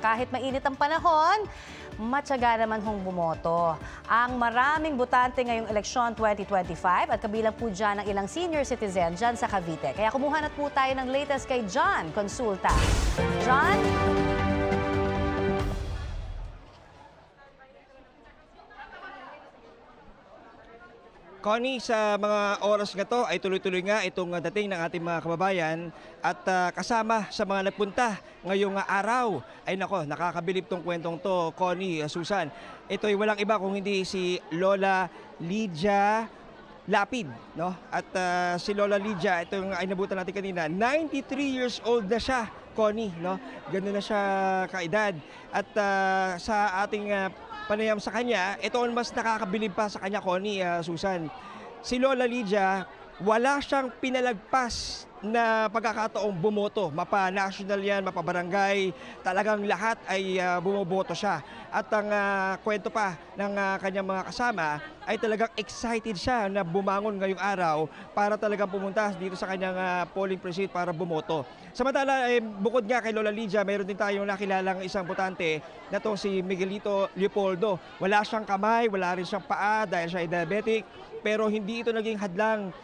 kahit mainit ang panahon, matyaga naman hong bumoto. Ang maraming botante ngayong eleksyon 2025 at kabilang po dyan ang ilang senior citizen dyan sa Cavite. Kaya kumuha na po tayo ng latest kay John Consulta. John? Connie, sa mga oras nga to ay tuloy-tuloy nga itong dating ng ating mga kababayan at kasama sa mga nagpunta ngayong araw. Ay nako, nakakabilib tong kwentong to, Connie, Susan. Ito ay walang iba kung hindi si Lola Lydia Lapid, no? At si Lola Lydia, itong inabutan natin kanina, 93 years old na siya, Connie, no? Ganoon na siya kaedad. At sa ating panayam sa kanya, ito ang mas nakakabilib pa sa kanya, Connie, Susan. Si Lola Lydia, wala siyang pinalagpas na pagkakataong bumoto. Mapa-national yan, mapa-barangay, talagang lahat ay bumoboto siya. At ang kwento pa ng kanyang mga kasama ay talagang excited siya na bumangon ngayong araw para talagang pumunta dito sa kanyang polling precinct para bumoto. Samantala, bukod nga kay Lola Lydia, mayroon din tayong nakilalang isang botante na to si Miguelito Leopoldo. Wala siyang kamay, wala rin siyang paa dahil siya ay diabetic, pero hindi ito naging hadlang,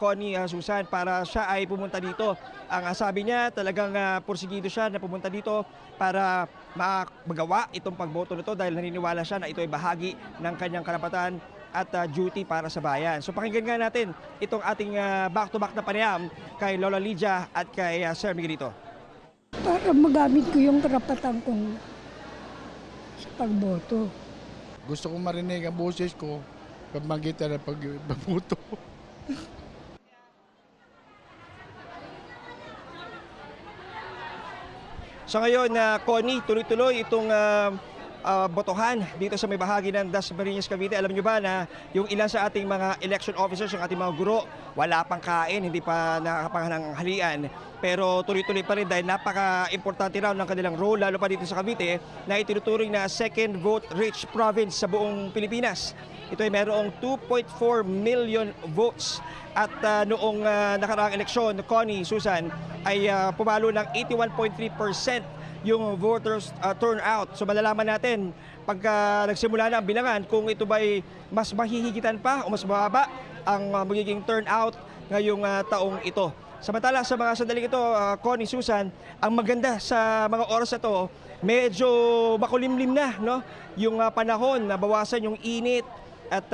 Connie, Susan, para siya ay pumunta dito. Ang sabi niya, talagang porsigido siya na pumunta dito para magawa itong pagboto nito dahil naniniwala siya na ito ay bahagi ng kanyang karapatan at duty para sa bayan. So pakinggan nga natin itong ating back-to-back na panayam kay Lola Lydia at kay Sir Miguelito. Para magamit ko yung karapatan kong sa pagboto. Gusto kong marinig ang boses ko pag magkita na pagboto. So ngayon, Connie, tuloy-tuloy itong botohan dito sa may bahagi ng Dasmariñas, Cavite. Alam nyo ba na yung ilan sa ating mga election officers, yung ating mga guro, wala pang kain, hindi pa nakapanghalian. Pero tuloy-tuloy pa rin dahil napaka-importante raw ng kanilang role, lalo pa dito sa Cavite, na itinuturing na second vote-rich province sa buong Pilipinas. Ito ay mayroong 2.4 million votes. At noong nakaraang eleksyon, Connie, Susan, ay pumalo ng 81.3% yung voters turnout. So malalaman natin pagka nagsimula na ang bilangan kung ito ba'y mas mahihigitan pa o mas mababa ang magiging turnout ngayong taong ito. Samantala sa mga sandaling ito, Connie, Susan, ang maganda sa mga oras na ito, medyo makulimlim na, no? Yung panahon, nabawasan yung init at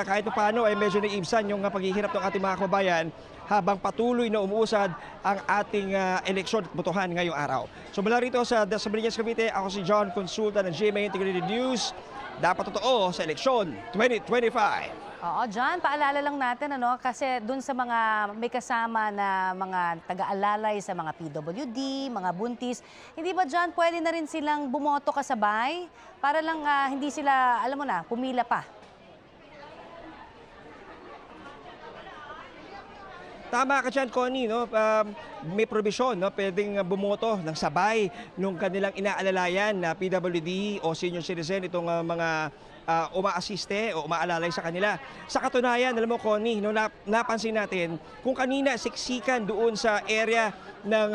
kahit paano ay medyo naiibsan yung paghihirap ng ating mga kababayan habang patuloy na umuusad ang ating eleksyon at botohan ngayong araw. So mula rito sa Dasmariñas, Cavite, ako si John Consulta ng GMA Integrated News. Dapat totoo sa eleksyon 2025. Oo, John, paalala lang natin, kasi dun sa mga may kasama na mga taga-alalay sa mga PWD, mga buntis, hindi ba, John, pwede na rin silang bumoto kasabay para lang hindi sila, alam mo na, pumila pa? Tama ka dyan, Connie, no? May provision, no? Pwedeng bumoto ng sabay nung kanilang inaalalayan na PWD o senior citizen, itong mga uma-assiste o umaalalay sa kanila. Sa katunayan, alam mo, Connie, no, napansin natin kung kanina siksikan doon sa area ng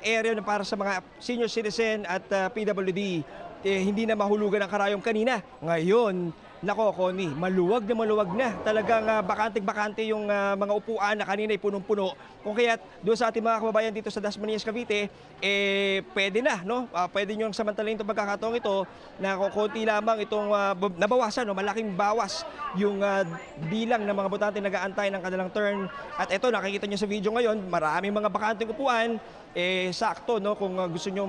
area na para sa mga senior citizen at PWD, hindi na mahulugan ang karayom kanina. Ngayon, nako, Connie, maluwag na. Talagang bakante-bakante yung mga upuan na kanina ay punong-puno. Kung kaya't doon sa ating mga kababayan dito sa Dasmariñas, Cavite, pwede na, no? Pwede nyo samantalin itong pagkakataong ito na konti lamang itong nabawasan, no? Malaking bawas yung bilang ng mga botante nag-aantay ng kanilang turn. At ito, nakikita nyo sa video ngayon, maraming mga bakanteng upuan. Sakto, no? Kung gusto nyo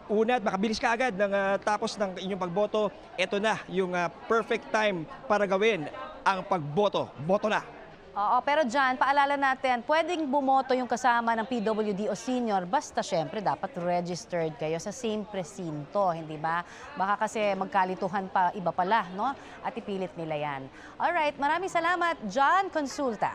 una at makabilis ka agad ng tapos ng inyong pagboto, ito na yung perfect time para gawin ang pagboto. Boto na! Oo, pero John, paalala natin, pwedeng bumoto yung kasama ng PWD o senior, basta syempre dapat registered kayo sa same presinto, hindi ba? Baka kasi magkalituhan pa, iba pala, no? At ipilit nila yan. Alright, maraming salamat, John Consulta.